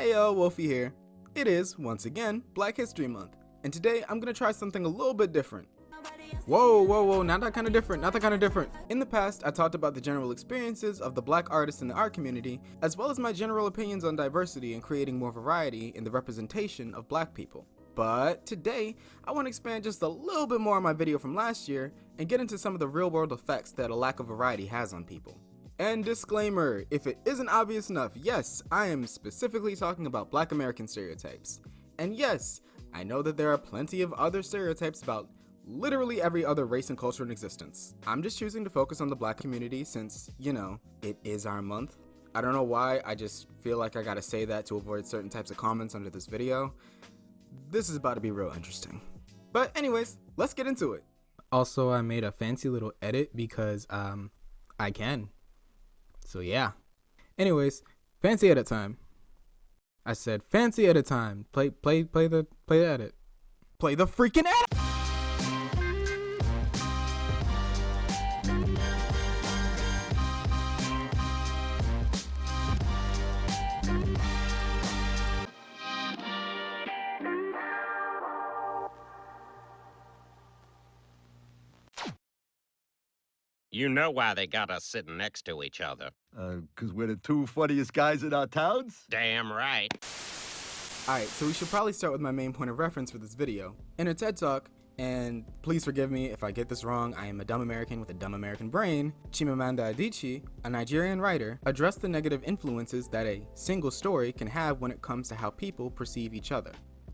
Heyo, Wolfie here. It is, once again, Black History Month, and today I'm gonna try something a little bit different. Whoa, not that kind of different. In the past, I talked about the general experiences of the black artists in the art community, as well as my general opinions on diversity and creating more variety in the representation of black people. But today, I want to expand just a little bit more on my video from last year and get into some of the real-world effects that a lack of variety has on people. And disclaimer, if it isn't obvious enough, yes, I am specifically talking about Black American stereotypes. And yes, I know that there are plenty of other stereotypes about literally every other race and culture in existence. I'm just choosing to focus on the black community since, you know, it is our month. I don't know why, I just feel like I gotta say that to avoid certain types of comments under this video. This is about to be real interesting. But anyways, let's get into it. Also, I made a fancy little edit because, I can. So yeah. Anyways, fancy edit time. I said fancy edit time. Play the edit. Play the freaking edit! You know why they got us sitting next to each other. 'Cause we're the two funniest guys in our towns? Damn right. Alright, so we should probably start with my main point of reference for this video. In a TED Talk, and please forgive me if I get this wrong, I am a dumb American with a dumb American brain, Chimamanda Adichie, a Nigerian writer, addressed the negative influences that a single story can have when it comes to how people perceive each other.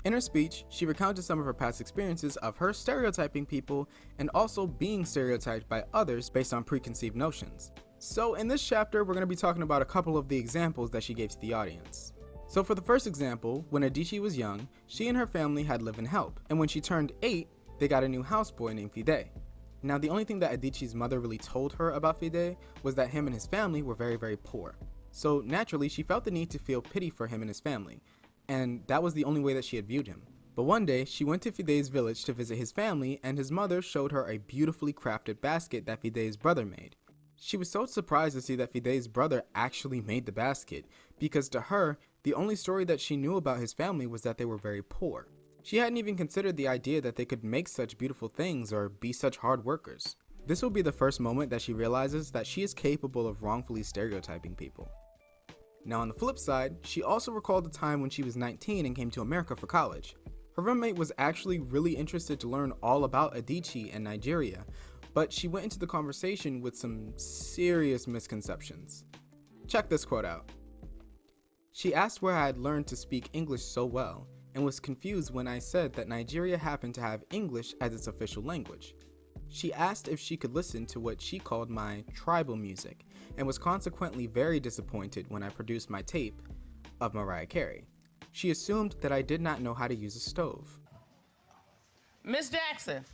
In her speech, she recounted some of her past experiences of her stereotyping people and also being stereotyped by others based on preconceived notions. So in this chapter, we're going to be talking about a couple of the examples that she gave to the audience. So for the first example, when Adichie was young, she and her family had live-in help, and when she turned 8, they got a new houseboy named Fide. Now the only thing that Adichie's mother really told her about Fide was that him and his family were very, very poor. So naturally, she felt the need to feel pity for him and his family, and that was the only way that she had viewed him. But one day, she went to Fide's village to visit his family, and his mother showed her a beautifully crafted basket that Fide's brother made. She was so surprised to see that Fide's brother actually made the basket, because to her, the only story that she knew about his family was that they were very poor. She hadn't even considered the idea that they could make such beautiful things or be such hard workers. This will be the first moment that she realizes that she is capable of wrongfully stereotyping people. Now on the flip side, she also recalled the time when she was 19 and came to America for college. Her roommate was actually really interested to learn all about Adichie and Nigeria, but she went into the conversation with some serious misconceptions. Check this quote out. She asked where I had learned to speak English so well, and was confused when I said that Nigeria happened to have English as its official language. She asked if she could listen to what she called my tribal music, and was consequently very disappointed when I produced my tape of Mariah Carey. She assumed that I did not know how to use a stove. Miss Jackson.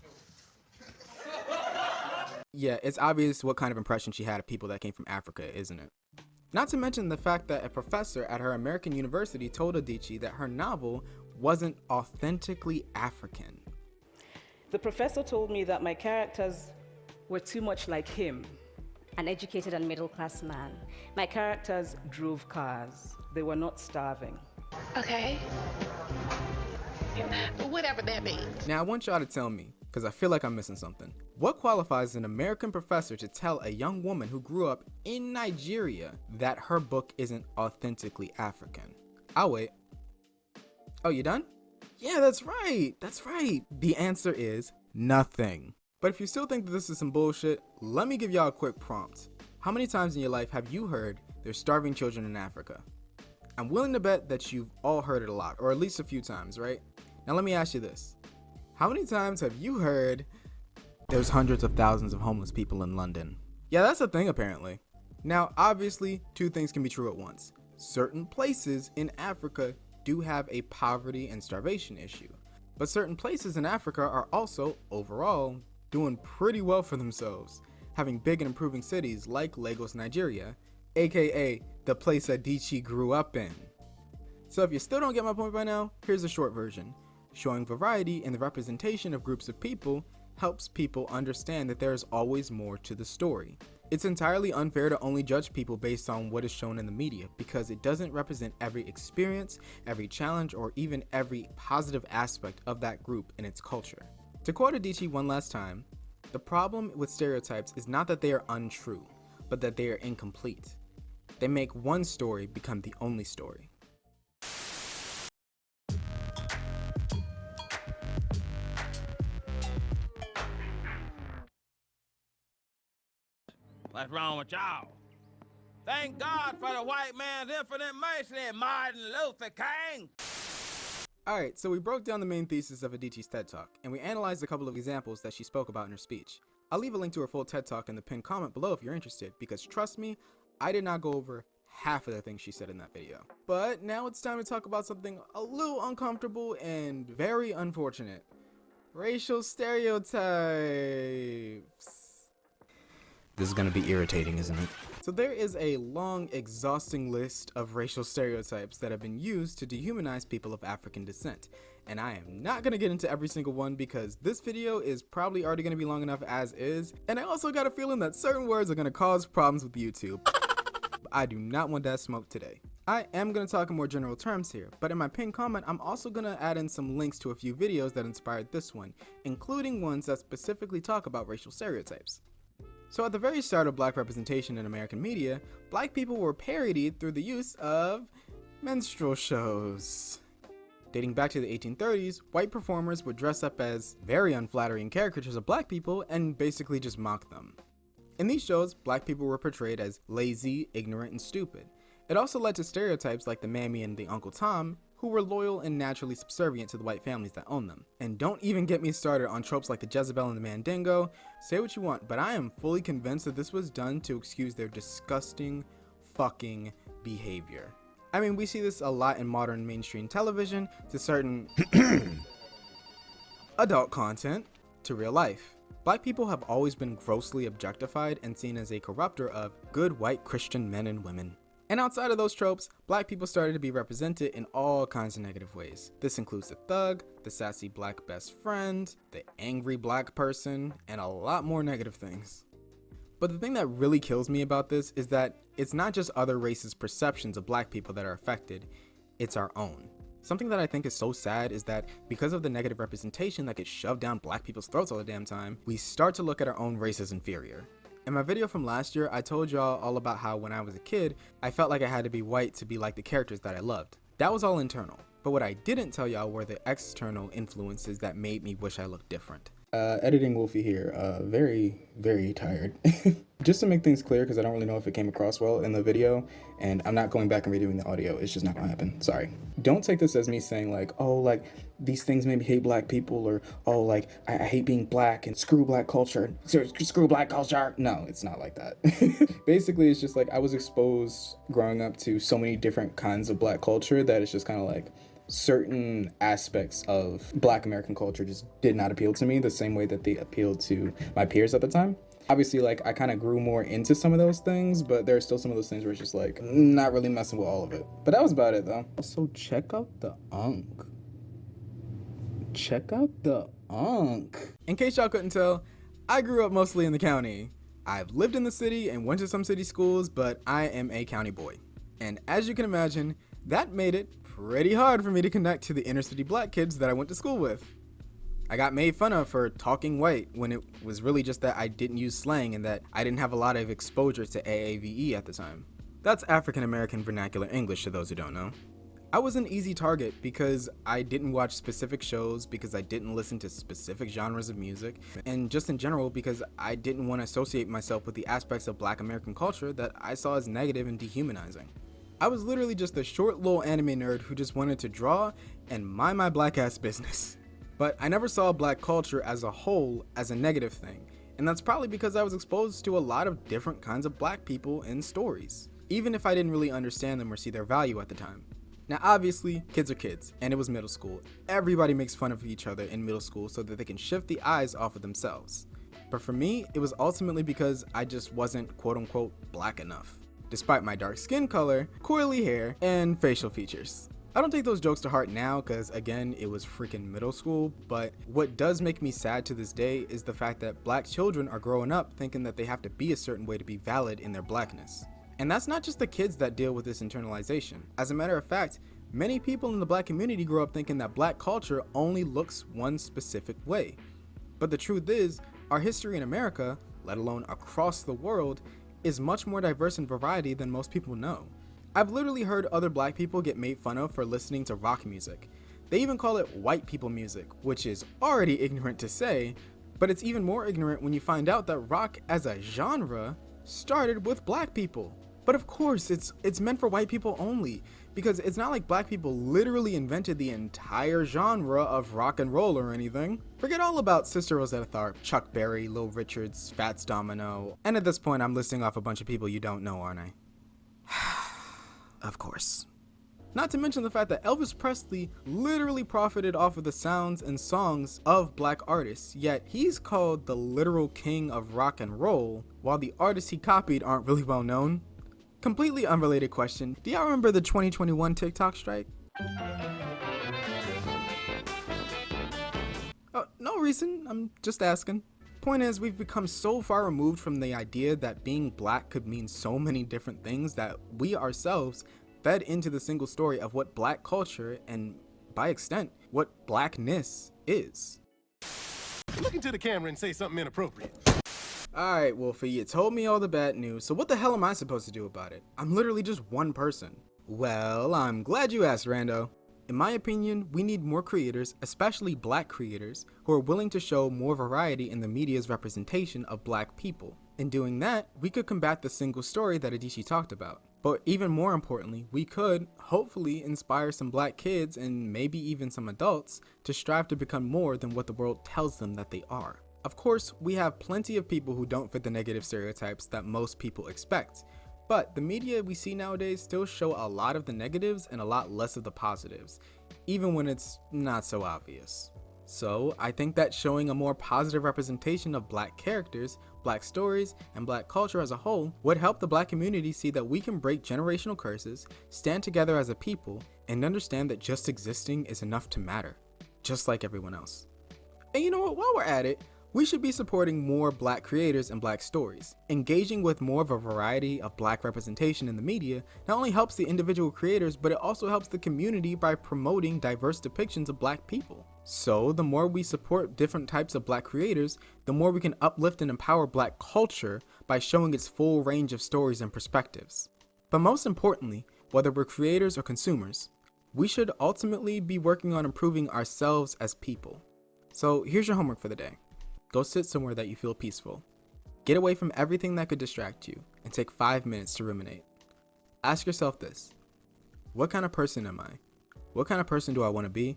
Yeah, it's obvious what kind of impression she had of people that came from Africa, isn't it? Not to mention the fact that a professor at her American university told Adichie that her novel wasn't authentically African. The professor told me that my characters were too much like him. An educated and middle-class man. My characters drove cars. They were not starving. Okay. Whatever that means. Now I want y'all to tell me, because I feel like I'm missing something. What qualifies an American professor to tell a young woman who grew up in Nigeria that her book isn't authentically African? I'll wait. Oh, you done? Yeah, that's right. The answer is nothing. But if you still think that this is some bullshit, let me give y'all a quick prompt. How many times in your life have you heard there's starving children in Africa? I'm willing to bet that you've all heard it a lot, or at least a few times, right? Now let me ask you this. How many times have you heard there's hundreds of thousands of homeless people in London? Yeah, that's a thing apparently. Now, obviously, two things can be true at once. Certain places in Africa do have a poverty and starvation issue, but certain places in Africa are also, overall, doing pretty well for themselves, having big and improving cities like Lagos, Nigeria, aka the place Adichie grew up in. So if you still don't get my point by now, here's a short version. Showing variety in the representation of groups of people helps people understand that there is always more to the story. It's entirely unfair to only judge people based on what is shown in the media because it doesn't represent every experience, every challenge, or even every positive aspect of that group and its culture. To quote Adichie one last time, the problem with stereotypes is not that they are untrue, but that they are incomplete. They make one story become the only story. What's wrong with y'all? Thank God for the white man's infinite mercy, Martin Luther King. Alright, so we broke down the main thesis of Adichie's TED Talk, and we analyzed a couple of examples that she spoke about in her speech. I'll leave a link to her full TED Talk in the pinned comment below if you're interested, because trust me, I did not go over half of the things she said in that video. But now it's time to talk about something a little uncomfortable and very unfortunate. Racial stereotypes. This is gonna be irritating, isn't it? So there is a long, exhausting list of racial stereotypes that have been used to dehumanize people of African descent. And I am not gonna get into every single one because this video is probably already gonna be long enough as is. And I also got a feeling that certain words are gonna cause problems with YouTube. I do not want that smoke today. I am gonna talk in more general terms here, but in my pinned comment, I'm also gonna add in some links to a few videos that inspired this one, including ones that specifically talk about racial stereotypes. So at the very start of black representation in American media, black people were parodied through the use of minstrel shows. Dating back to the 1830s, white performers would dress up as very unflattering caricatures of black people and basically just mock them. In these shows, black people were portrayed as lazy, ignorant, and stupid. It also led to stereotypes like the Mammy and the Uncle Tom, who were loyal and naturally subservient to the white families that owned them. And don't even get me started on tropes like the Jezebel and the Mandingo. Say what you want, but I am fully convinced that this was done to excuse their disgusting fucking behavior. I mean, we see this a lot in modern mainstream television, to certain adult content, to real life. Black people have always been grossly objectified and seen as a corrupter of good white Christian men and women. And outside of those tropes, black people started to be represented in all kinds of negative ways. This includes the thug, the sassy black best friend, the angry black person, and a lot more negative things. But the thing that really kills me about this is that it's not just other races' perceptions of black people that are affected, it's our own. Something that I think is so sad is that because of the negative representation that gets shoved down black people's throats all the damn time, we start to look at our own race as inferior. In my video from last year, I told y'all all about how when I was a kid, I felt like I had to be white to be like the characters that I loved. That was all internal. But what I didn't tell y'all were the external influences that made me wish I looked different. Editing Wolfie here, very, very tired. Just to make things clear, because I don't really know if it came across well in the video, and I'm not going back and redoing the audio, it's just not gonna happen, sorry. Don't take this as me saying like, oh, like, these things made me hate black people, or, oh, like, I hate being black, and screw black culture, screw black culture. No, it's not like that. Basically, it's just like, I was exposed growing up to so many different kinds of black culture that it's just kind of like, certain aspects of black American culture just did not appeal to me the same way that they appealed to my peers at the time. Obviously, like, I kind of grew more into some of those things, but there are still some of those things where it's just like, not really messing with all of it. But that was about it though. So check out the unk. Check out the unk. In case y'all couldn't tell, I grew up mostly in the county. I've lived in the city and went to some city schools, but I am a county boy. And as you can imagine, that made it pretty hard for me to connect to the inner city black kids that I went to school with. I got made fun of for talking white when it was really just that I didn't use slang and that I didn't have a lot of exposure to AAVE at the time. That's African American Vernacular English to those who don't know. I was an easy target because I didn't watch specific shows, because I didn't listen to specific genres of music, and just in general because I didn't want to associate myself with the aspects of black American culture that I saw as negative and dehumanizing. I was literally just a short little anime nerd who just wanted to draw and mind my black ass business. But I never saw black culture as a whole as a negative thing, and that's probably because I was exposed to a lot of different kinds of black people in stories, even if I didn't really understand them or see their value at the time. Now obviously, kids are kids, and it was middle school. Everybody makes fun of each other in middle school so that they can shift the eyes off of themselves. But for me, it was ultimately because I just wasn't quote unquote black enough, despite my dark skin color, coily hair, and facial features. I don't take those jokes to heart now because, again, it was freaking middle school, but what does make me sad to this day is the fact that black children are growing up thinking that they have to be a certain way to be valid in their blackness. And that's not just the kids that deal with this internalization. As a matter of fact, many people in the black community grow up thinking that black culture only looks one specific way. But the truth is, our history in America, let alone across the world, is much more diverse in variety than most people know. I've literally heard other black people get made fun of for listening to rock music. They even call it white people music, which is already ignorant to say, but it's even more ignorant when you find out that rock as a genre started with black people. But of course, it's meant for white people only, because it's not like black people literally invented the entire genre of rock and roll or anything. Forget all about Sister Rosetta Tharpe, Chuck Berry, Lil Richards, Fats Domino, and at this point I'm listing off a bunch of people you don't know, aren't I? Of course. Not to mention the fact that Elvis Presley literally profited off of the sounds and songs of black artists, yet he's called the literal king of rock and roll, while the artists he copied aren't really well known. Completely unrelated question, do y'all remember the 2021 TikTok strike? Oh, no reason, I'm just asking. Point is, we've become so far removed from the idea that being black could mean so many different things that we ourselves fed into the single story of what black culture and, by extent, what blackness is. Look into the camera and say something inappropriate. Alright, Wolfie, you told me all the bad news, so what the hell am I supposed to do about it? I'm literally just one person. Well, I'm glad you asked, Rando. In my opinion, we need more creators, especially black creators, who are willing to show more variety in the media's representation of black people. In doing that, we could combat the single story that Adichie talked about. But even more importantly, we could, hopefully, inspire some black kids and maybe even some adults to strive to become more than what the world tells them that they are. Of course, we have plenty of people who don't fit the negative stereotypes that most people expect. But the media we see nowadays still show a lot of the negatives and a lot less of the positives, even when it's not so obvious. So I think that showing a more positive representation of black characters, black stories, and black culture as a whole would help the black community see that we can break generational curses, stand together as a people, and understand that just existing is enough to matter, just like everyone else. And you know what, while we're at it, we should be supporting more black creators and black stories. Engaging with more of a variety of black representation in the media not only helps the individual creators, but it also helps the community by promoting diverse depictions of black people. So the more we support different types of black creators, the more we can uplift and empower black culture by showing its full range of stories and perspectives. But most importantly, whether we're creators or consumers, we should ultimately be working on improving ourselves as people. So here's your homework for the day. Go sit somewhere that you feel peaceful. Get away from everything that could distract you and take 5 minutes to ruminate. Ask yourself this: what kind of person am I? What kind of person do I want to be?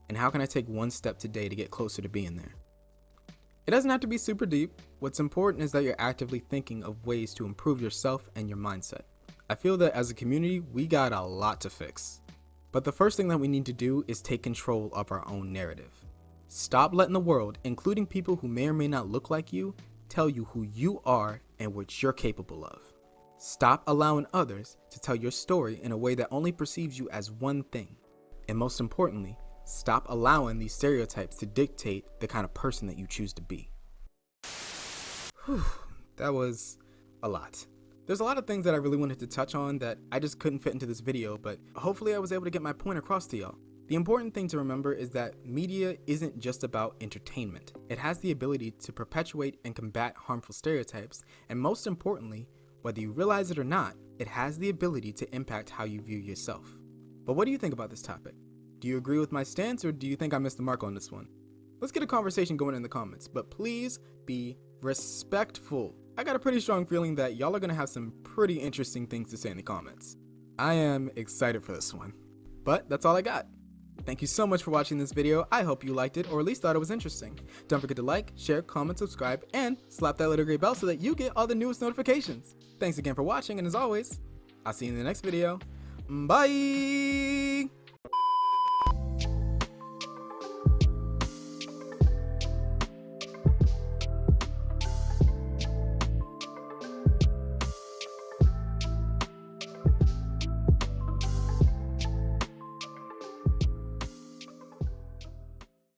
And how can I take one step today to get closer to being there? It doesn't have to be super deep. What's important is that you're actively thinking of ways to improve yourself and your mindset. I feel that as a community, we got a lot to fix. But the first thing that we need to do is take control of our own narrative. Stop letting the world, including people who may or may not look like you, tell you who you are and what you're capable of. Stop allowing others to tell your story in a way that only perceives you as one thing. And most importantly, stop allowing these stereotypes to dictate the kind of person that you choose to be. Whew, that was a lot. There's a lot of things that I really wanted to touch on that I just couldn't fit into this video, but hopefully I was able to get my point across to y'all. The important thing to remember is that media isn't just about entertainment. It has the ability to perpetuate and combat harmful stereotypes, and most importantly, whether you realize it or not, it has the ability to impact how you view yourself. But what do you think about this topic? Do you agree with my stance, or do you think I missed the mark on this one? Let's get a conversation going in the comments, but please be respectful. I got a pretty strong feeling that y'all are gonna have some pretty interesting things to say in the comments. I am excited for this one. But that's all I got. Thank you so much for watching this video. I hope you liked it, or at least thought it was interesting. Don't forget to like, share, comment, subscribe, and slap that little gray bell so that you get all the newest notifications. Thanks again for watching, and as always, I'll see you in the next video. Bye!